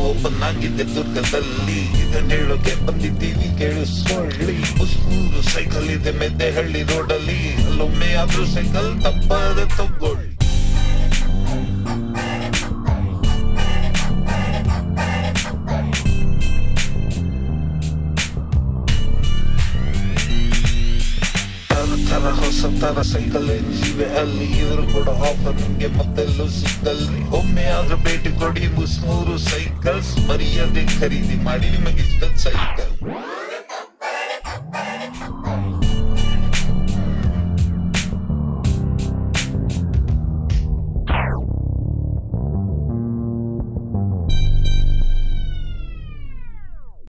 Open ಆಗಿದೆ ದುರ್ಗದಲ್ಲಿ, ಇದನ್ನ ಹೇಳೋಕೆ ಬಂದಿದ್ದೀವಿ ಕೇಳಿಸ್ಕೊಳ್ಳಿ. ಮುಸ್ಕೂರು ಸೈಕಲ್ ಇದೆ ಮೆದ್ದೆಹಳ್ಳಿ ರೋಡಲ್ಲಿ, ಅಲ್ಲೊಮ್ಮೆ ಆದ್ರೂ ಸೈಕಲ್ ತಪ್ಪದೆ ತಗೊಳ್ಳಿ. ಹೊಸ ತರ ಸೈಕಲ್ ಎನ್ಸಿವೆ ಅಲ್ಲಿ, ಇವರು ಕೂಡ ಆಫರ್ ನಿಮ್ಗೆ ಮತ್ತೆಲ್ಲೂ ಸಿಕ್ಕಲ್ರಿ. ಒಮ್ಮೆ ಆದ್ರೂ ಭೇಟಿ ಕೊಡಿ ಮುಸ್ನೂರು ಸೈಕಲ್ಸ್, ಮರ್ಯಾದೆ ಖರೀದಿ ಮಾಡಿ ನಿಮಗಿಷ್ಟ ಸೈಕಲ್.